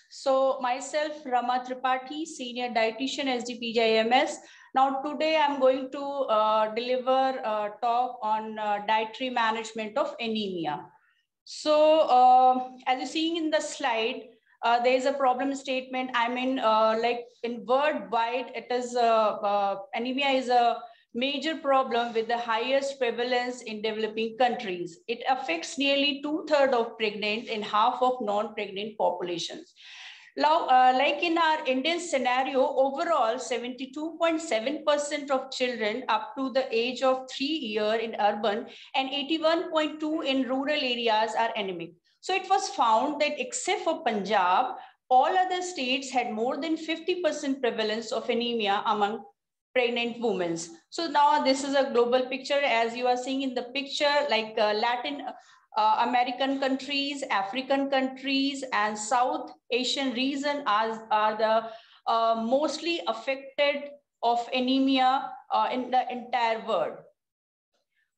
So myself, Rama Tripathi, Senior Dietitian, SDPJIMS. Now today I'm going to deliver a talk on dietary management of anemia. So as you're seeing in the slide, there is a problem statement. I mean, like in worldwide, it is anemia is a major problem with the highest prevalence in developing countries. It affects nearly 2/3 of pregnant and half of non-pregnant populations. Now, like in our Indian scenario, overall, 72.7% of children up to the age of 3 years in urban and 81.2% in rural areas are anemic. So it was found that except for Punjab, all other states had more than 50% prevalence of anemia among pregnant women. So now this is a global picture, as you are seeing in the picture, like Latin American countries, African countries, and South Asian region are the mostly affected of anemia in the entire world.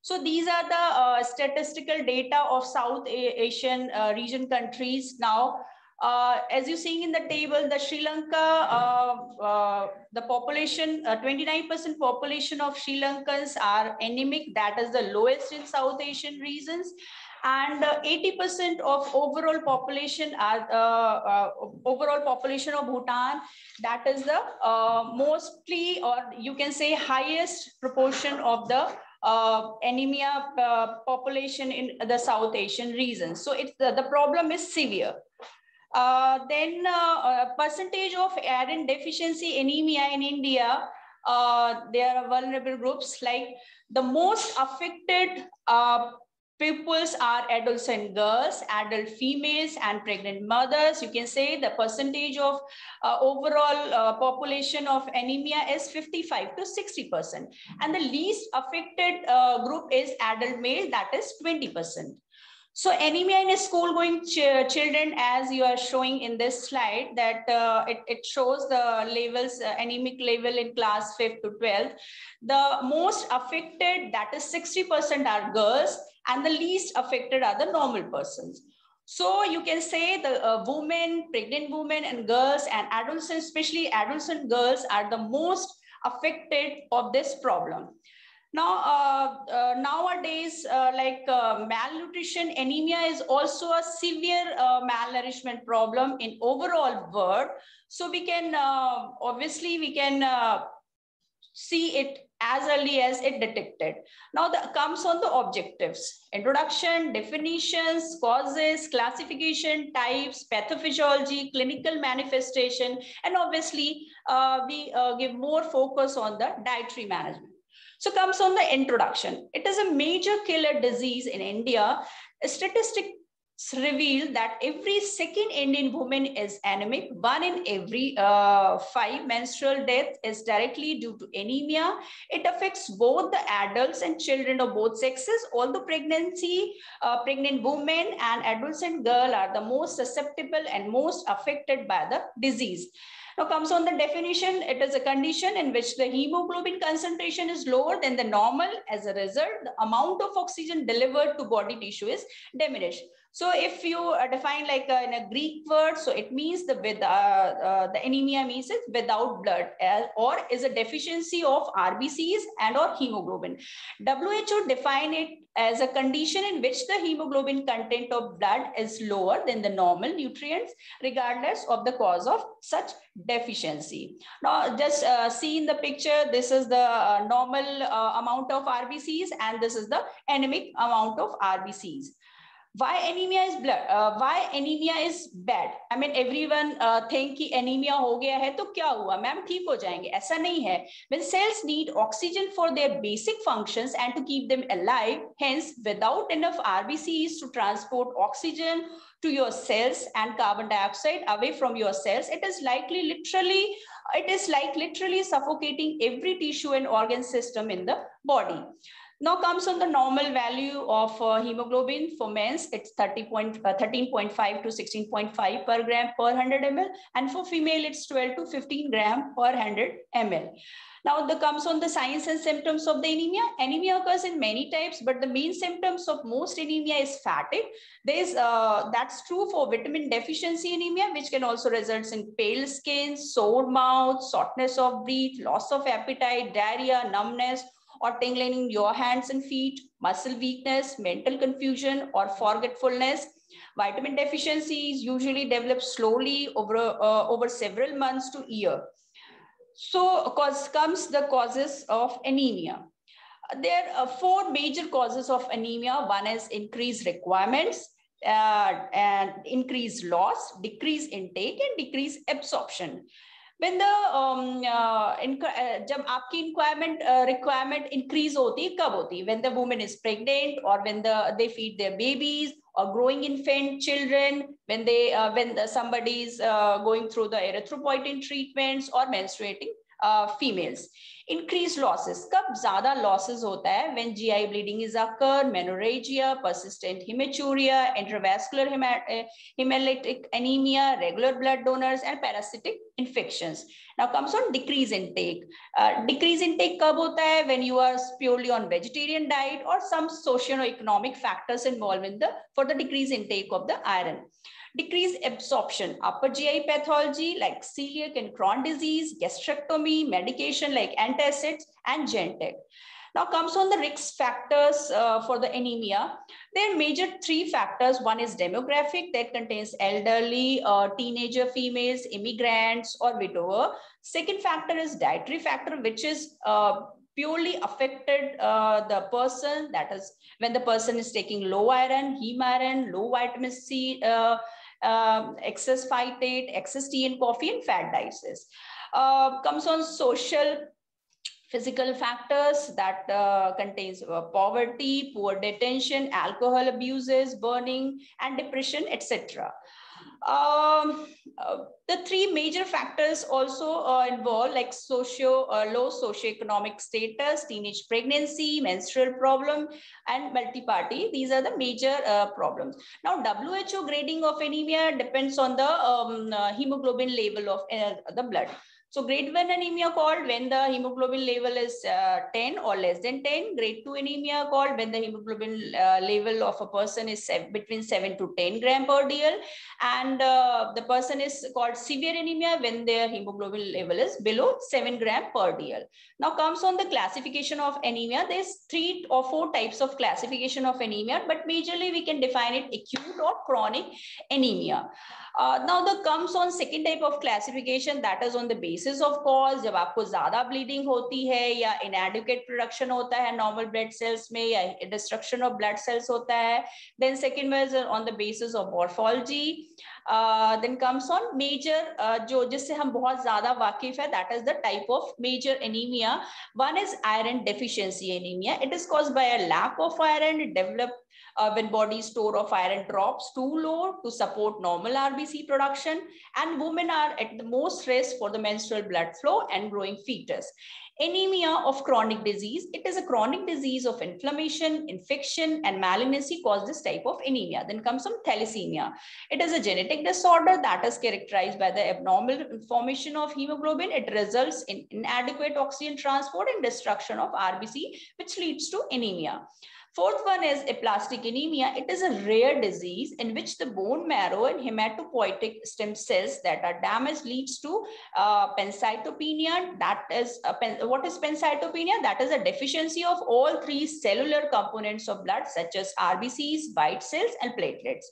So these are the statistical data of South Asian region countries. Now, as you're seeing in the table, the Sri Lanka, the population, 29% population of Sri Lankans are anemic. That is the lowest in South Asian regions. And 80% of overall population are overall population of Bhutan. That is the mostly, or you can say highest proportion of the anemia population in the South Asian region. So it's the problem is severe. Then percentage of iron deficiency anemia in India, there are vulnerable groups, like the most affected pupils are adolescent girls, adult females, and pregnant mothers. You can say the percentage of overall population of anemia is 55 to 60%. And the least affected group is adult male, that is 20%. So anemia in school going children, as you are showing in this slide, that it shows the levels, anemic level in class 5th to 12th. The most affected, that is 60%, are girls, and the least affected are the normal persons. So you can say the women, pregnant women and girls and adolescents, especially adolescent girls, are the most affected of this problem. Now, nowadays, malnutrition, anemia is also a severe malnourishment problem in overall world. So we can, obviously, we can see it as early as it detected. Now that comes on the objectives: introduction, definitions, causes, classification, types, pathophysiology, clinical manifestation, and obviously we give more focus on the dietary management. So comes on the introduction. It is a major killer disease in India. Statistics reveal that every second Indian woman is anemic. 1 in every 5 menstrual death is directly due to anemia. It affects both the adults and children of both sexes. Although pregnant women and adolescent girl are the most susceptible and most affected by the disease. Now comes on the definition. It is a condition in which the hemoglobin concentration is lower than the normal. As a result, the amount of oxygen delivered to body tissue is diminished. So if you define like in a Greek word, so it means the anemia means it's without blood, or is a deficiency of RBCs and or hemoglobin. WHO define it as a condition in which the hemoglobin content of blood is lower than the normal nutrients, regardless of the cause of such deficiency. Now just see in the picture, this is the normal amount of RBCs and this is the anemic amount of RBCs. Why anemia is why anemia is bad? I mean everyone think कि anemia हो गया है तो क्या हुआ ma'am ठीक हो जाएंगे, ऐसा नहीं है. When cells need oxygen for their basic functions and to keep them alive, hence without enough RBCs to transport oxygen to your cells and carbon dioxide away from your cells, it is like literally suffocating every tissue and organ system in the body. Now comes on the normal value of hemoglobin for men's, it's 13.5 to 16.5 per gram per 100 ml, and for female it's 12 to 15 gram per 100 ml. Now the comes on the signs and symptoms of the anemia. Anemia occurs in many types, but the main symptoms of most anemia is fatigue. That's true for vitamin deficiency anemia, which can also result in pale skin, sore mouth, shortness of breath, loss of appetite, diarrhea, numbness, or tingling in your hands and feet, muscle weakness, mental confusion, or forgetfulness. Vitamin deficiencies usually develop slowly over several months to a year. So comes the causes of anemia. There are four major causes of anemia. One is increased requirements, and increased loss, decreased intake, and decreased absorption. When the जब आपकी requirement increase होती है, कब होती है? When the woman is pregnant, or when they feed their babies, or growing infant children, when somebody is going through the erythropoietin treatments, or menstruating females. Increased losses, कब ज़्यादा losses होता है? When GI bleeding is occur, menorrhagia, persistent hematuria, intravascular hemolytic anemia, regular blood donors, and parasitic infections. Now comes on decrease intake. Decrease intake कब होता है? When you are purely on vegetarian diet, or some socio-economic factors involved for the decrease intake of the iron. Decreased absorption, upper GI pathology like celiac and Crohn's disease, gastrectomy, medication like antacids, and Genentech. Now comes on the risk factors for the anemia. There are major three factors. One is demographic, that contains elderly, teenager females, immigrants, or widower. Second factor is dietary factor, which is purely affected the person, that is when the person is taking low iron, heme iron, low vitamin C, excess phytate, excess tea and coffee, and fat diets. Comes on social physical factors, that contains poverty, poor detention, alcohol abuses, burning, and depression, etc. The three major factors also involve like low socioeconomic status, teenage pregnancy, menstrual problem, and multi-party. These are the major problems. Now, WHO grading of anemia depends on the hemoglobin level of the blood. So grade 1 anemia called when the hemoglobin level is 10 or less than 10. Grade 2 anemia called when the hemoglobin level of a person is between 7 to 10 gram per dl. And the person is called severe anemia when their hemoglobin level is below 7 gram per dl. Now comes on the classification of anemia. There's 3 or 4 types of classification of anemia, but majorly we can define it acute or chronic anemia. Now the comes on second type of classification, that is on the basis of cause. जब आपको ज़्यादा bleeding होती है, या inadequate production होता है normal blood cells में, या destruction of blood cells होता है. Then second was on the basis of morphology. Then comes on major, जो जिससे हम बहुत ज़्यादा वाकिफ है, that is the type of major anemia. One is iron deficiency anemia. It is caused by a lack of iron. It develops when body store of iron drops too low to support normal RBC production, and women are at the most risk for the menstrual blood flow and growing fetus. Anemia of chronic disease. It is a chronic disease of inflammation, infection, and malignancy cause this type of anemia. Then comes some thalassemia. It is a genetic disorder that is characterized by the abnormal formation of hemoglobin. It results in inadequate oxygen transport and destruction of RBC, which leads to anemia. Fourth one is aplastic anemia. It is a rare disease in which the bone marrow and hematopoietic stem cells that are damaged leads to pancytopenia. That is what is pancytopenia? That is a deficiency of all 3 cellular components of blood, such as RBCs, white cells, and platelets.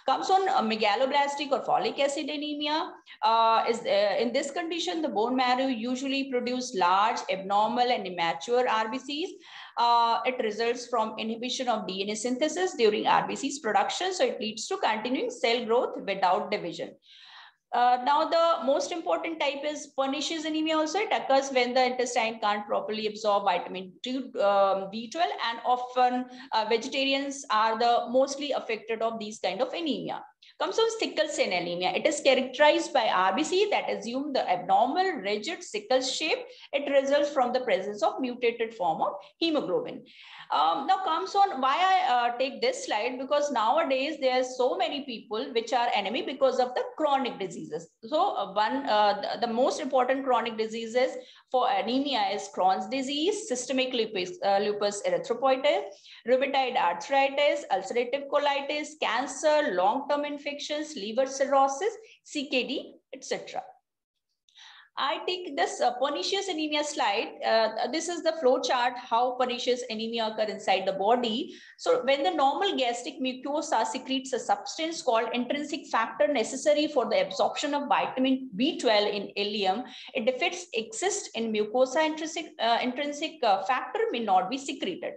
Comes on megaloblastic or folic acid anemia. In this condition, the bone marrow usually produce large, abnormal, and immature RBCs. It results from inhibition of DNA synthesis during RBC's production, so it leads to continuing cell growth without division. Now the most important type is pernicious anemia. Also, it occurs when the intestine can't properly absorb vitamin B12, and often vegetarians are the mostly affected of these kind of anemia. Comes on sickle cell anemia. It is characterized by RBC that assume the abnormal, rigid sickle shape. It results from the presence of mutated form of hemoglobin. Now comes on why I take this slide, because nowadays there are so many people which are anemic because of the chronic diseases. So the most important chronic diseases for anemia is Crohn's disease, systemic lupus erythropoiesis, rheumatoid arthritis, ulcerative colitis, cancer, long-term infections, liver cirrhosis, CKD, etc. I take this pernicious anemia slide. This is the flow chart how pernicious anemia occur inside the body. So when the normal gastric mucosa secretes a substance called intrinsic factor necessary for the absorption of vitamin B12 in ileum, if defects exist in mucosa, intrinsic factor may not be secreted.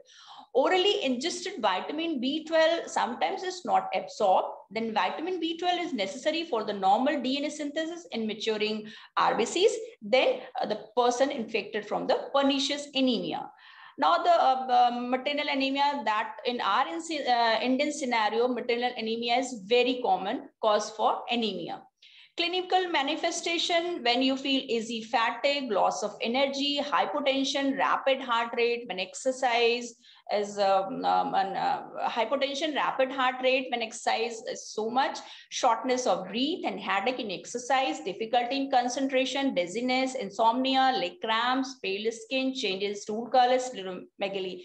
Orally ingested vitamin B12 sometimes is not absorbed. Then vitamin B12 is necessary for the normal DNA synthesis in maturing RBCs. Then the person infected from the pernicious anemia. Now the maternal anemia, that in our Indian scenario, maternal anemia is very common cause for anemia. Clinical manifestation: when you feel easy fatigue, loss of energy, hypotension, rapid heart rate when exercise, is hypotension, rapid heart rate when exercise is so much, shortness of breath and headache in exercise, difficulty in concentration, dizziness, insomnia, leg cramps, pale skin, change in stool color, splenomegaly.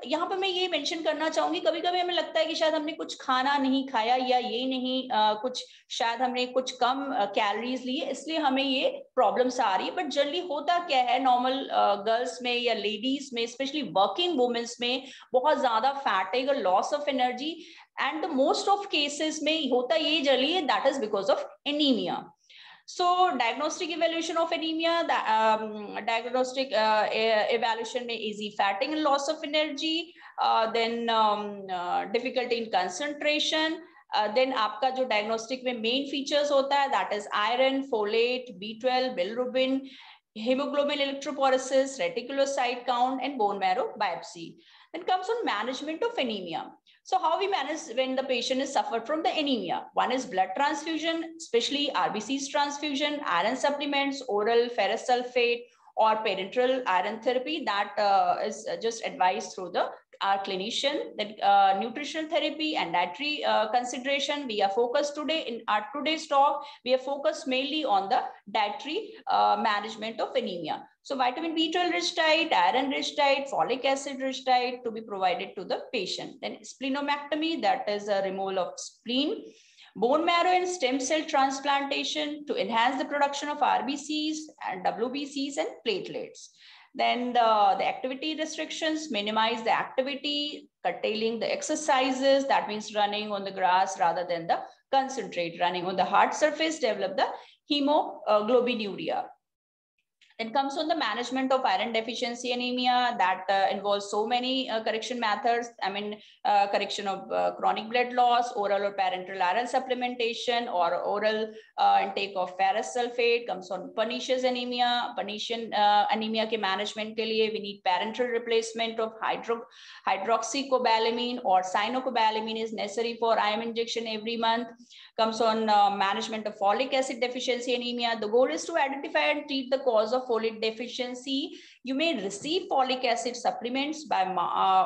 यहाँ पे मैं ये mention करना चाहूंगी, कभी कभी हमें लगता है कि शायद हमने कुछ खाना नहीं खाया या ये नहीं कुछ शायद हमने कुछ कम कैलोरीज लिए इसलिए हमें ये प्रॉब्लम्स आ रही है, बट जनरली होता क्या है नॉर्मल गर्ल्स में या लेडीज में, स्पेशली वर्किंग वुमेन्स में बहुत ज्यादा फैटिग और loss of energy, and the most of cases में होता ये generally that is because of anaemia. So diagnostic evaluation of anemia, diagnostic evaluation में easy fatigue and loss of energy, then difficulty in concentration, then आपका जो diagnostic में main features होता है that is iron, folate, B12, bilirubin, hemoglobin electrophoresis, reticulocyte count and bone marrow biopsy. Then comes on management of anemia. So how we manage when the patient is suffered from the anemia? One is blood transfusion, especially RBCs transfusion, iron supplements, oral ferrous sulfate or parenteral iron therapy that is just advised through our clinician. Then nutritional therapy and dietary consideration. We are focused today in our today's talk. We are focused mainly on the dietary management of anemia. So vitamin B12 rich diet, iron rich diet, folic acid rich diet to be provided to the patient. Then splenectomy, that is a removal of spleen. Bone marrow and stem cell transplantation to enhance the production of RBCs and WBCs and platelets. Then the activity restrictions, minimize the activity, curtailing the exercises, that means running on the grass rather than the concentrate, running on the hard surface, develop the hemoglobinuria. Then comes on the management of iron deficiency anemia that involves so many correction methods. I mean, correction of chronic blood loss, oral or parenteral iron supplementation, or oral intake of ferrous sulfate. Comes on pernicious anemia. Pernicious anemia ke management ke liye we need parenteral replacement of hydroxycobalamin or cyanocobalamin is necessary for IM injection every month. Comes on management of folic acid deficiency anemia. The goal is to identify and treat the cause of folate deficiency. You may receive folic acid supplements by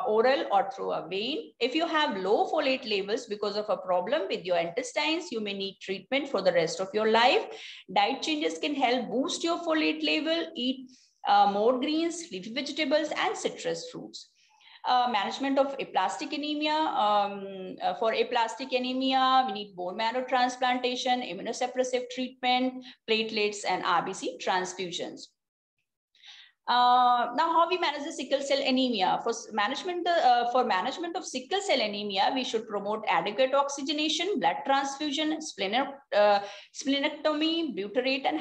oral or through a vein. If you have low folate levels because of a problem with your intestines, you may need treatment for the rest of your life. Diet changes can help boost your folate level. Eat more greens, leafy vegetables, and citrus fruits. Management of aplastic anemia. For aplastic anemia, we need bone marrow transplantation, immunosuppressive treatment, platelets, and RBC transfusions. Now, how we manage the sickle cell anemia? For management of sickle cell anemia, we should promote adequate oxygenation, blood transfusion, splenectomy, butyrate, and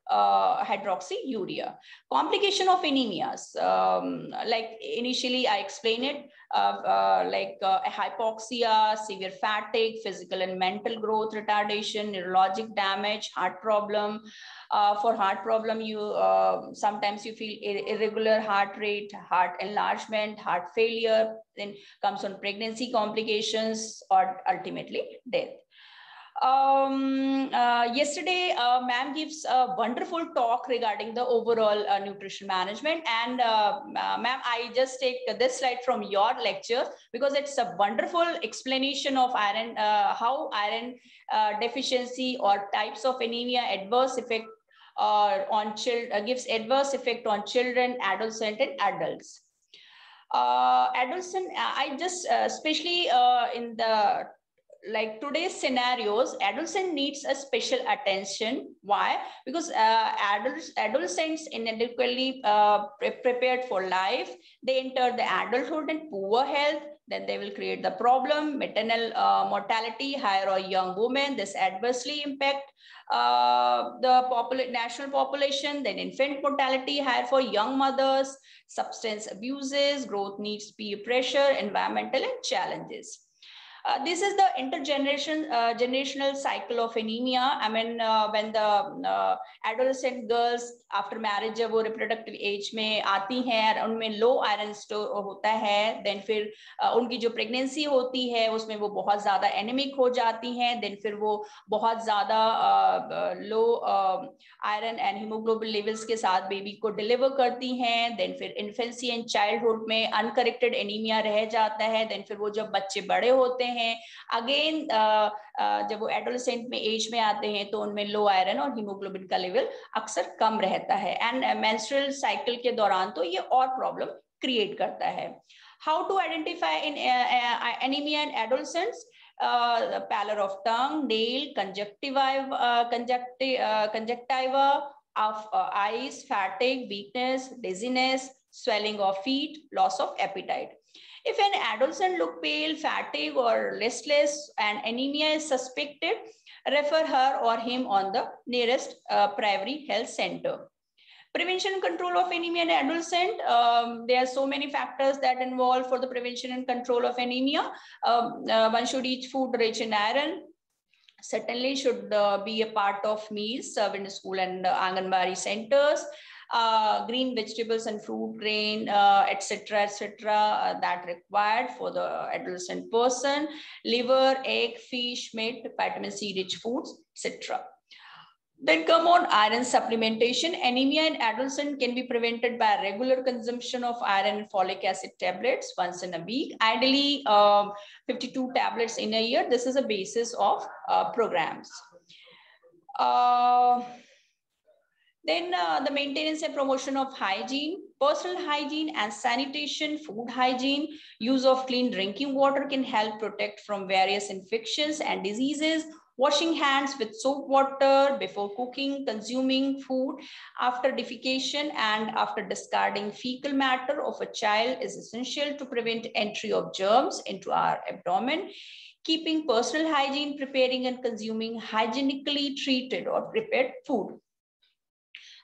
hydroxyurea. Complication of anemias, like initially I explained it, hypoxia, severe fatigue, physical and mental growth retardation, neurologic damage, heart problem. For heart problem, you sometimes you feel irregular heart rate, heart enlargement, heart failure. Then comes on pregnancy complications or ultimately death. Yesterday, ma'am gives a wonderful talk regarding the overall nutrition management. And ma'am, I just take this slide from your lecture because it's a wonderful explanation of iron, how iron deficiency or types of anemia adverse effect on children, gives adverse effect on children, adolescents, and adults. Adolescent, I just especially in the like today's scenarios, adolescent needs a special attention. Why? Because adolescents inadequately prepared for life. They enter the adulthood in poor health. Then they will create the problem. Maternal mortality higher or young women. This adversely impact the national population. Then infant mortality higher for young mothers. Substance abuses, growth needs, peer pressure, environmental and challenges. This is the generational cycle of anemia. I mean, when the adolescent girls after marriage जब वो reproductive age में आती हैं, उनमें low iron store होता है, then फिर उनकी जो pregnancy होती है, उसमें वो बहुत ज़्यादा anemic हो जाती हैं, then फिर वो बहुत ज़्यादा low iron and hemoglobin levels के साथ baby को deliver करती हैं, then फिर infancy and childhood में uncorrected anemia रह जाता है, then फिर वो जब बच्चे बड़े होते हैं अगेन जब वो एडोलेसेंट में एज में आते हैं तो उनमें लो आयरन और हीमोग्लोबिन का लेवल अक्सर कम रहता है एंड मेंस्ट्रुअल साइकिल के दौरान तो ये और प्रॉब्लम क्रिएट करता है. How to identify in anaemia in adolescents? Pallor of tongue, nail, conjunctiva of eyes, fatigue, weakness, dizziness, swelling of feet, loss of appetite. If an adolescent look pale, fatigue or restless and anemia is suspected, refer her or him on the nearest primary health center. Prevention and control of anemia in adolescent. There are so many factors that involve for the prevention and control of anemia. One should eat food rich in iron. Certainly should be a part of meals served in school and Anganwadi centers. Green vegetables and fruit, grain, etc., that required for the adolescent person. Liver, egg, fish, meat, vitamin C rich foods, etc. Then come on iron supplementation. Anemia in adolescent can be prevented by regular consumption of iron and folic acid tablets once in a week. Ideally, 52 tablets in a year. This is a basis of programs. Then the maintenance and promotion of hygiene, personal hygiene and sanitation, food hygiene, use of clean drinking water can help protect from various infections and diseases. Washing hands with soap water before cooking, consuming food, after defecation and after discarding fecal matter of a child is essential to prevent entry of germs into our abdomen. Keeping personal hygiene, preparing and consuming hygienically treated or prepared food.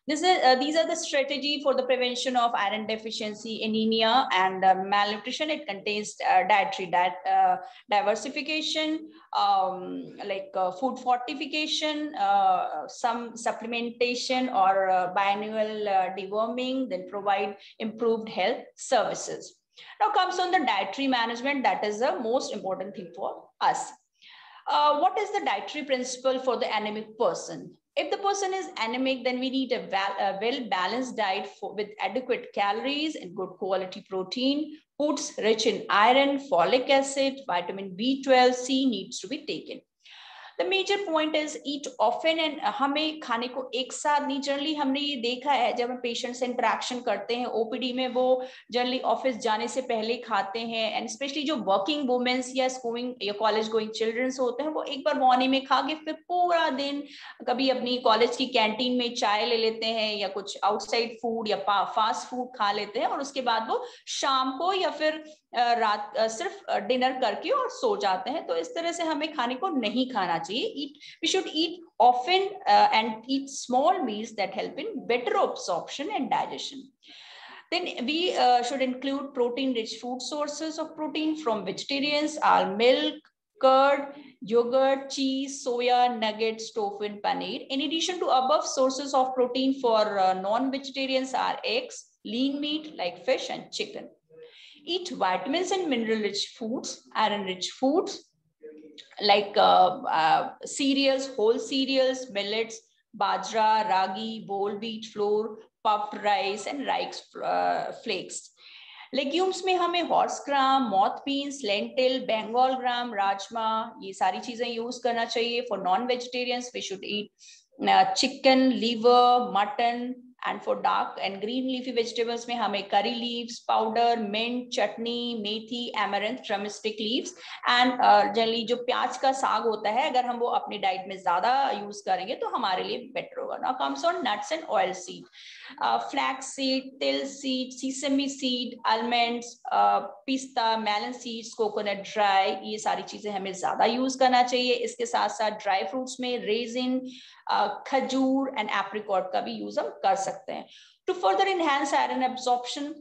These are the strategy for the prevention of iron deficiency, anemia, and malnutrition. It contains dietary diversification, like food fortification, some supplementation or biannual deworming, then provide improved health services. Now comes on the dietary management. That is the most important thing for us. What is the dietary principle for the anemic person? If the person is anemic, then we need a well-balanced diet with adequate calories and good quality protein. Foods rich in iron, folic acid, vitamin B12, C needs to be taken. The major point is eat often and हमें खाने को एक साथ नहीं. Generally हमने ये देखा है जब हम पेशेंट से इंटरेक्शन करते हैं ओपीडी में, वो जनरली ऑफिस जाने से पहले खाते हैं एंड स्पेशली जो वर्किंग वुमेन्स या स्कूलिंग या कॉलेज गोइंग चिल्ड्रंस होते हैं वो एक बार मॉर्निंग में खा के फिर पूरा दिन कभी अपनी कॉलेज की कैंटीन में चाय ले लेते हैं या कुछ आउटसाइड फूड या फास्ट फूड खा लेते हैं और उसके बाद वो शाम को या फिर रात सिर्फ डिनर करके और सो जाते हैं. तो इस तरह से हमें खाने को नहीं खाना चाहिए. We should eat often and eat small meals that help in better absorption and digestion. Then we should include protein-rich food sources of protein from vegetarians are milk, curd, yogurt, cheese, soya, nuggets, tofu, and paneer. In addition to above sources of protein for non-vegetarians are eggs, lean meat like fish and chicken. Eat vitamins and mineral-rich foods, iron-rich foods. like cereals, whole cereals, millets, bajra, ragi, whole wheat flour, puffed rice and rice flakes. Legumes में हमें horse gram, moth beans, lentil, Bengal gram, rajma, ये सारी चीजें use करना चाहिए. For non vegetarians we should eat chicken, liver, mutton. And for dark and green leafy vegetables में हमें curry leaves powder, mint, chutney, methi, amaranth, drumstick leaves and generally जो प्याज का साग होता है अगर हम वो अपनी डाइट में ज्यादा यूज करेंगे तो हमारे लिए बेटर होगा. Now comes on nuts and oil seed. Flax seed, तिल सीड, सीसमी सीड, आलमंड्स, पिस्ता, मेलन सीड्स, कोकोनट ड्राई, ये सारी चीजें हमें ज्यादा यूज करना चाहिए. इसके साथ साथ ड्राई फ्रूट्स में रेजिन, खजूर एंड एप्रिकॉट का भी यूज हम कर सकते हैं. To further enhance iron absorption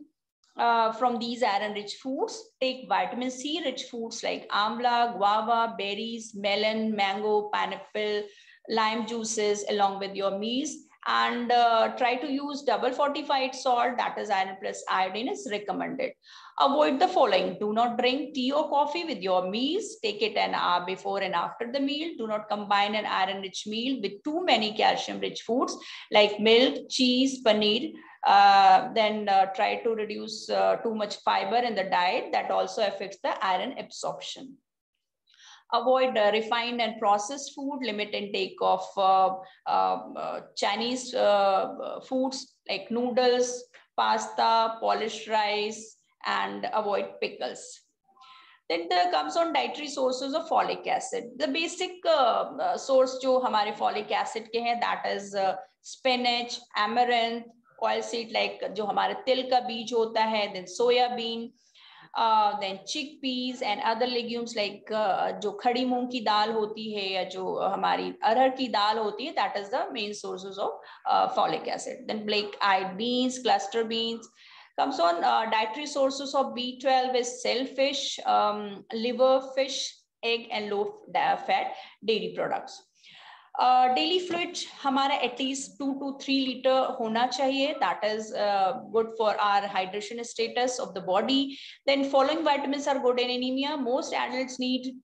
from these iron rich foods, take vitamin C rich foods like amla, guava, berries, melon, mango, pineapple, lime juices along with your meals, and try to use double fortified salt, that is iron plus iodine is recommended. Avoid the following: do not drink tea or coffee with your meals. Take it an hour before and after the meal. Do not combine an iron rich meal with too many calcium rich foods like milk, cheese, paneer. Then try to reduce too much fiber in the diet, that also affects the iron absorption. Avoid refined and processed food. Limit intake of Chinese foods like noodles, pasta, polished rice, and avoid pickles. Then there comes on dietary sources of folic acid. The basic source जो हमारे folic acid के हैं, that is spinach, amaranth, oil seed like जो हमारे तिल का बीज होता है, then soya bean, then chickpeas and other legumes like जो खड़ी मूंग की दाल होती है या जो हमारी अरहर की दाल होती है, that is the main sources of folic acid. Then black-eyed beans, cluster beans. Comes on dietary sources of B12 is shellfish, liver, fish, egg and low fat dairy products. Daily fluid हमारा at least 2 to 3 liter होना चाहिए, that is good for our hydration status of the body. Then following vitamins are good in anemia. Most adults need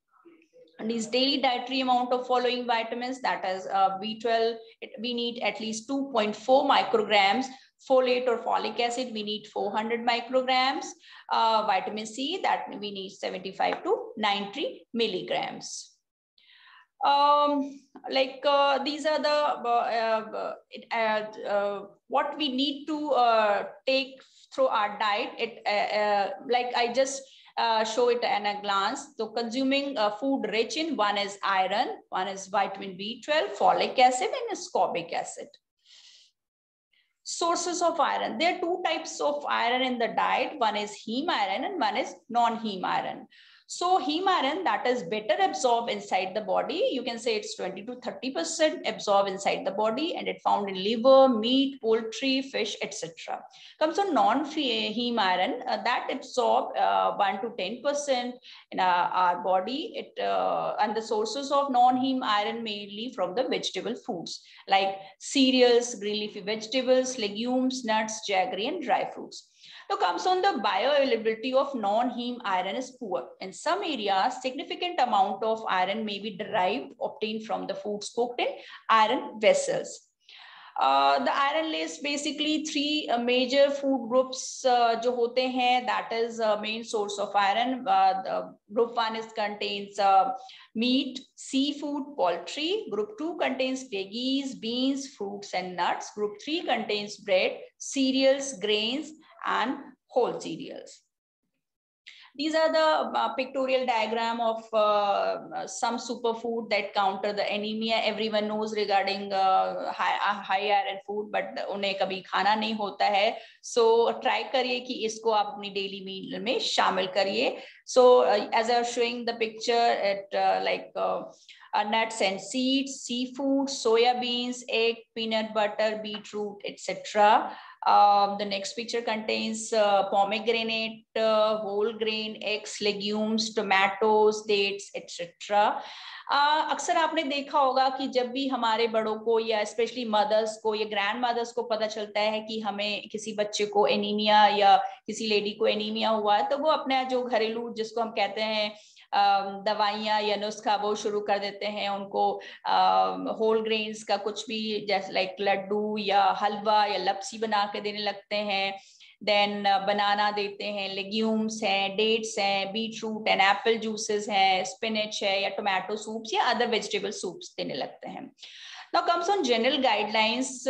these daily dietary amount of following vitamins, that is B12 we need at least 2.4 micrograms, folate or folic acid we need 400 micrograms, vitamin C that we need 75 to 90 milligrams. These are the what we need to take through our diet. Like I just show it in a glance. So consuming food rich in, one is iron, one is vitamin B12, folic acid and ascorbic acid. Sources of iron. There are two types of iron in the diet. One is heme iron and one is non-heme iron. So heme iron, that is better absorbed inside the body. You can say it's 20 to 30% absorbed inside the body, and it found in liver, meat, poultry, fish, etc. Comes on non-heme iron, that absorb 1 to 10% in our body. And the sources of non-heme iron mainly from the vegetable foods like cereals, green leafy vegetables, legumes, nuts, jaggery, and dry fruits. Now comes on the bioavailability of non-heme iron is poor. In some areas, significant amount of iron may be derived, obtained from the foods cooked in iron vessels. The iron list basically three major food groups जो होते हैं, that is main source of iron. The group 1 is contains meat, seafood, poultry. Group 2 contains veggies, beans, fruits and nuts. Group 3 contains bread, cereals, grains and whole cereals. These are the pictorial diagram of some superfood that counter the anemia. Everyone knows regarding high iron food, but उन्हें कभी खाना नहीं होता है. So try करिए कि इसको आप अपनी daily meal में शामिल करिए. So as I was showing the picture, at nuts and seeds, seafood, soya beans, egg, peanut butter, beetroot, etc. The next picture contains pomegranate, whole grain, eggs, legumes, tomatoes, dates, etc. अक्सर आपने देखा होगा कि जब भी हमारे बड़ों को या स्पेशली मदर्स को या ग्रैंड मदर्स को पता चलता है कि हमें किसी बच्चे को एनीमिया या किसी लेडी को एनीमिया हुआ है, तो वो अपना जो घरेलू जिसको हम कहते हैं दवाइयाँ या नुस्खा वो शुरू कर देते हैं उनको। होल ग्रेन्स का कुछ भी जैसे लाइक लड्डू या हलवा या लपसी बना के देने लगते हैं। देन बनाना देते हैं, लेग्यूम्स हैं, डेट्स हैं, beetroot and apple juices हैं, स्पिनच है या टोमेटो सूप्स या अदर वेजिटेबल सूप्स देने लगते हैं। Now comes on general guidelines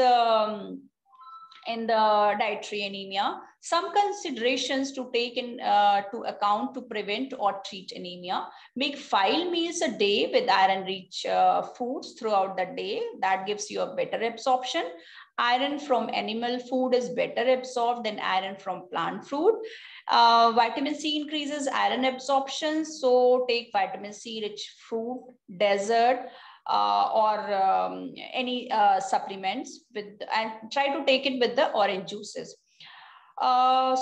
in the dietary anemia. Some considerations to take in to account to prevent or treat anemia. Make 5 meals a day with iron-rich foods throughout the day. That gives you a better absorption. Iron from animal food is better absorbed than iron from plant food. Vitamin C increases iron absorption, so take vitamin C rich fruit, dessert, or any supplements with, and try to take it with the orange juices.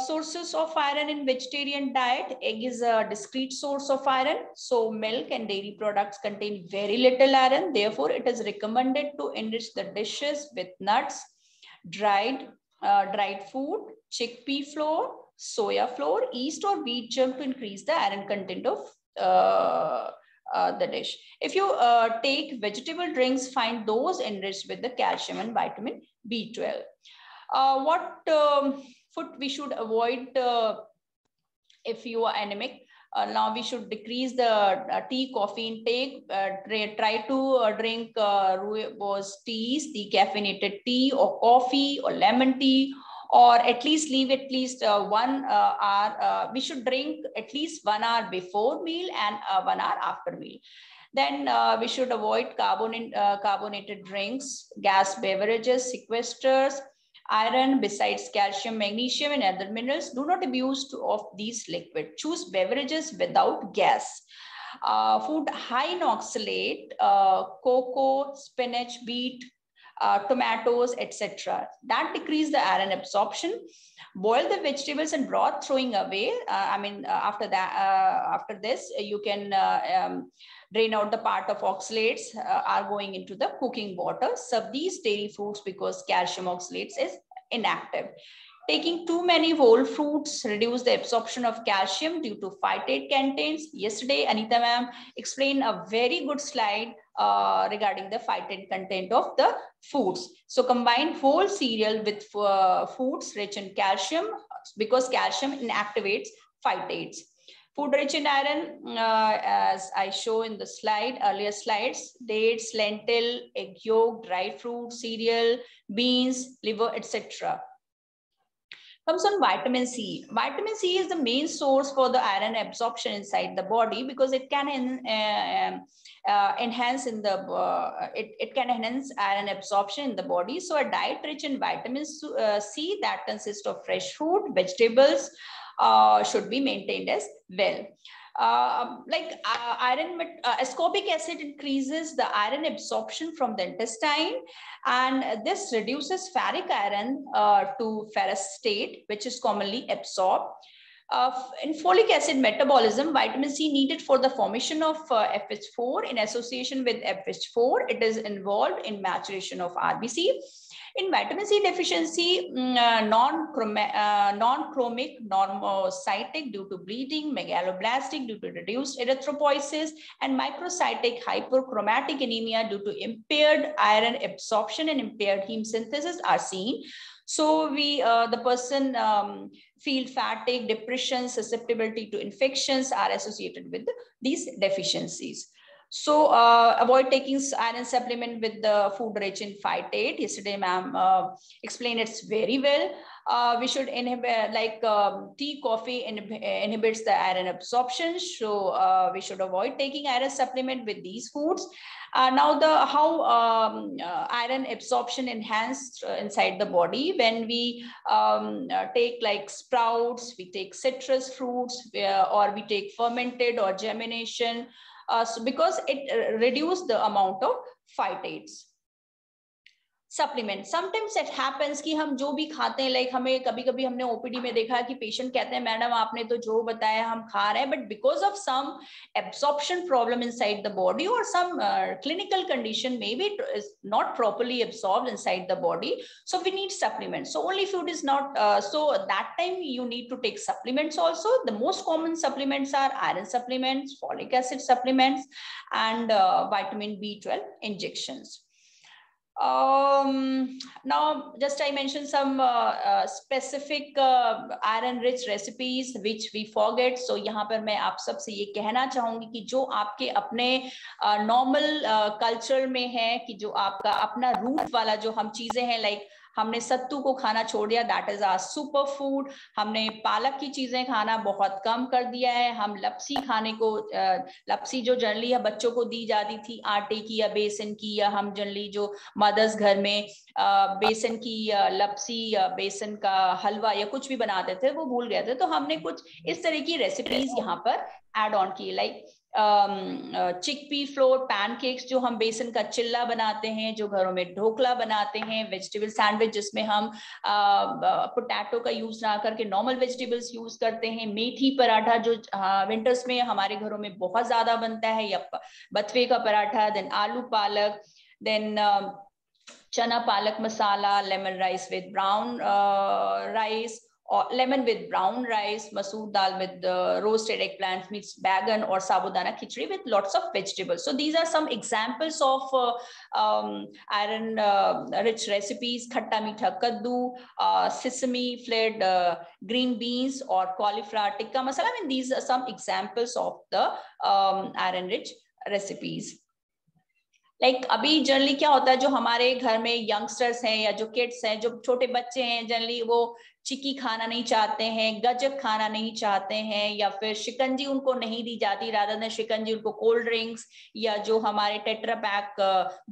Sources of iron in vegetarian diet. Egg is a discrete source of iron, so milk and dairy products contain very little iron. Therefore, it is recommended to enrich the dishes with nuts, dried food, chickpea flour, soya flour, yeast or wheat germ to increase the iron content of the dish. If you take vegetable drinks, find those enriched with the calcium and vitamin B12. What food we should avoid if you are anemic? Now we should decrease the tea, coffee intake. Try to drink rooibos teas, decaffeinated tea or coffee or lemon tea, or at least leave at least 1 hour. We should drink at least 1 hour before meal and 1 hour after meal. Then we should avoid carbonated drinks, gas beverages, sequesters iron besides calcium, magnesium, and other minerals. Do not abuse of these liquids. Choose beverages without gas. Food high in oxalate, cocoa, spinach, beet, tomatoes, etc. That decrease the iron absorption. Boil the vegetables and broth, throwing away. After that, after this, you can drain out the part of oxalates are going into the cooking water. Serve these dairy fruits because calcium oxalates is inactive. Taking too many whole fruits reduce the absorption of calcium due to phytate contents. Yesterday, Anita ma'am explained a very good slide regarding the phytate content of the foods. So combine whole cereal with foods rich in calcium because calcium inactivates phytates. Food rich in iron, as I show in the slide, earlier slides, dates, lentil, egg yolk, dry fruit, cereal, beans, liver, etc. Comes on vitamin C. Vitamin C is the main source for the iron absorption inside the body because it can enhance in the it can enhance iron absorption in the body. So a diet rich in vitamin C that consists of fresh fruit, vegetables should be maintained as well. Ascorbic acid increases the iron absorption from the intestine, and this reduces ferric iron to ferrous state, which is commonly absorbed. In folic acid metabolism, vitamin C needed for the formation of FH4 in association with FH4, it is involved in maturation of RBC. In vitamin C deficiency, non-chromic, normocytic due to bleeding, megaloblastic due to reduced erythropoiesis, and microcytic hyperchromatic anemia due to impaired iron absorption and impaired heme synthesis are seen. So the person feel fatigue, depression, susceptibility to infections are associated with these deficiencies. So avoid taking iron supplement with the food rich in phytate. Yesterday, ma'am explained it's very well. We should inhibit, like tea, coffee inhibits the iron absorption. So we should avoid taking iron supplement with these foods. Now how iron absorption enhanced inside the body when we take like sprouts, we take citrus fruits, or we take fermented or germination. So because it reduced the amount of phytates. Supplement sometimes it happens कि हम जो भी खाते हैं, like हमें कभी कभी हमने ओपीडी में देखा कि पेशेंट कहते हैं मैडम आपने तो जो बताया हम खा रहे हैं, but because of some absorption problem inside the body और some clinical condition may be not properly absorbed inside the body, so we need supplements. So only food is not so that time you need to take supplements also. The most common supplements are iron supplements, folic acid supplements, and vitamin B12 injections. Now just I mentioned some specific iron rich recipes which we forget. So यहाँ पर मैं आप सबसे ये कहना चाहूंगी कि जो आपके अपने नॉर्मल कल्चर में है, कि जो आपका अपना रूट वाला जो हम चीजें हैं, लाइक हमने सत्तू को खाना छोड़ दिया, that is our super food. हमने पालक की चीजें खाना बहुत कम कर दिया है। हम लपसी खाने को, लपसी जो जनरली बच्चों को दी जाती थी आटे की या बेसन की, या हम जनरली जो मदर्स घर में बेसन की लपसी या बेसन का हलवा या कुछ भी बनाते थे वो भूल गए थे। तो हमने कुछ इस तरह की रेसिपीज यहाँ पर एड ऑन की, लाइक चिकपी फ्लोर पैनकेक्स जो हम बेसन का चिल्ला बनाते हैं, जो घरों में ढोकला बनाते हैं, वेजिटेबल सैंडविच जिसमें हम पोटैटो का यूज ना करके नॉर्मल वेजिटेबल्स यूज करते हैं, मेथी पराठा जो विंटर्स में हमारे घरों में बहुत ज्यादा बनता है, या बथुए का पराठा, देन आलू पालक, then chana palak masala, lemon rice with brown rice, or lemon with brown rice, masoor dal with roasted eggplant, mixed bagan, or sabudana khichdi with lots of vegetables. So these are some examples of iron rich recipes. Khatta meetha kaddu, sesame flavored green beans, or cauliflower tikka masala. I mean, these are some examples of the iron rich recipes. Like अभी generally क्या होता है, जो हमारे घर में youngsters हैं या जो किड्स हैं, जो छोटे बच्चे हैं, जनरली वो चिक्की खाना नहीं चाहते हैं, गजक खाना नहीं चाहते हैं, या फिर शिकंजी उनको नहीं दी जाती, रादर देन शिकंजी उनको कोल्ड ड्रिंक्स या जो हमारे टेट्रा पैक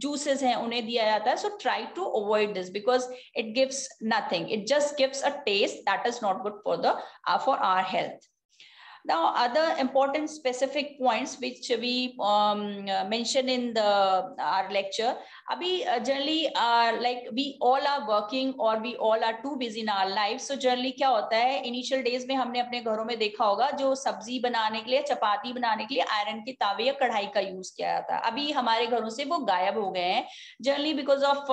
जूसेस हैं उन्हें दिया जाता है. So try to avoid this because it gives nothing, it just gives a taste that is not good for our health. Now, other important specific points which we mentioned in our lecture. Abhi generally like we all are working or we all are too busy in our lives. So generally क्या होता है, initial days में हमने अपने घरों में देखा होगा जो सब्जी बनाने के लिए, चपाती बनाने के लिए आयरन के तावे या कढ़ाई का यूज किया जाता है. अभी हमारे घरों से वो गायब हो गए हैं, generally because of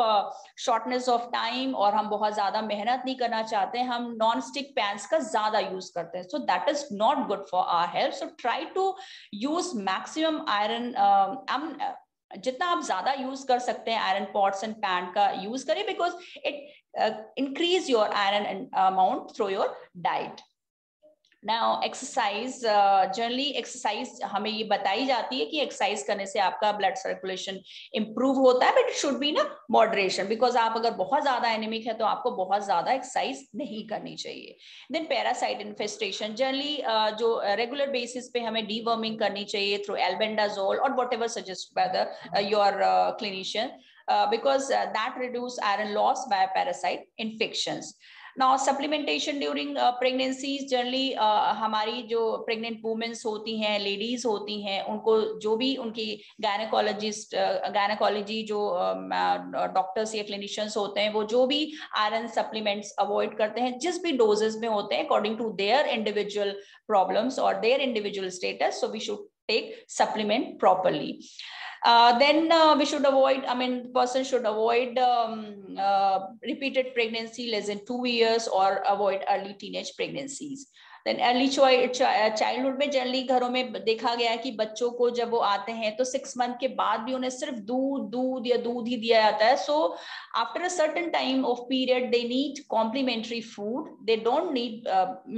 shortness of time, और हम बहुत ज्यादा मेहनत नहीं करना चाहते हैं, हम नॉन स्टिक पैंस का ज्यादा यूज करते हैं. So that is not good for our health. So try to use maximum iron, जितना आप ज्यादा यूज कर सकते हैं आयरन पॉट्स एंड पैन का यूज करें, because it increase your iron amount through your diet. Now exercise, generally exercise हमें ये बताई जाती है कि एक्सरसाइज करने से आपका ब्लड सर्कुलेशन इंप्रूव होता है, बट इट शुड बी ना मॉडरेशन, बिकॉज आप अगर बहुत ज्यादा एनीमिक है तो आपको बहुत ज्यादा एक्सरसाइज नहीं करनी चाहिए. देन पैरासाइट इन्फेस्टेशन, जनरली जो रेगुलर बेसिस पे हमें डीवर्मिंग करनी चाहिए थ्रू एल्बेंडाजोल और whatever suggest by the your clinician, because that reduce iron loss by parasite infections. Now supplementation during pregnancies, generally हमारी जो pregnant women होती हैं, ladies होती हैं, उनको जो भी उनकी gynecology जो डॉक्टर्स या clinicians होते हैं, वो जो भी iron supplements avoid करते हैं, जिस भी doses में होते हैं according to their individual problems or their individual status, so we should take supplement properly. Then we should avoid, person should avoid repeated pregnancy less than 2 years or avoid early teenage pregnancies. Then early childhood में generally घरों में देखा गया है कि बच्चों को जब वो आते हैं तो 6 मंथ के बाद भी उन्हें सिर्फ दूध ही दिया जाता है. So after a certain time of period they need complementary food, they don't need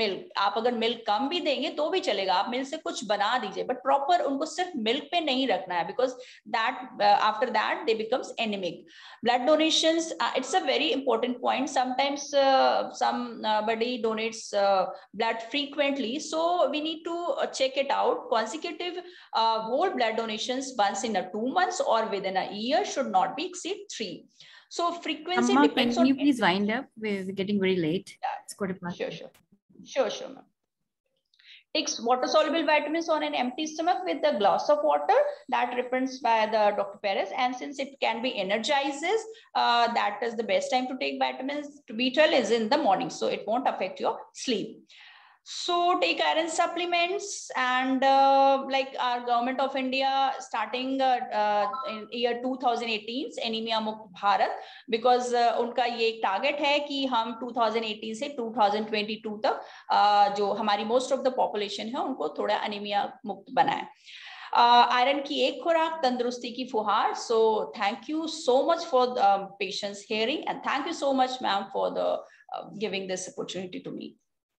milk. आप अगर मिल्क कम भी देंगे तो भी चलेगा, आप मिल्क से कुछ बना दीजिए, बट प्रॉपर उनको सिर्फ मिल्क पे नहीं रखना है, because that after that they becomes anaemic. Blood donations, it's a very important point. Sometimes somebody donates blood frequently, so we need to check it out. Consecutive whole blood donations once in a 2 months or within a year should not be exceed 3. So frequency depends on. Can you please wind up? We're getting very late. Yeah. It's quarter past. Sure, ma'am. takes water soluble vitamins on an empty stomach with a glass of water. That recommends by the Dr. Perez. And since it can be energizes, that is the best time to take vitamins B12 is in the morning, so it won't affect your sleep. So take iron supplements, and like our government of India starting in year 2018 anemia मुक्त Bharat, because उनका ये एक target है कि हम 2018 से 2022 तक जो हमारी मोस्ट ऑफ द पॉपुलेशन है उनको थोड़ा अनीमिया मुक्त बनाए. आयरन की एक खुराक तंदुरुस्ती की फुहार. So thank you so much for the patience hearing, and thank you so much ma'am for the giving this opportunity to me.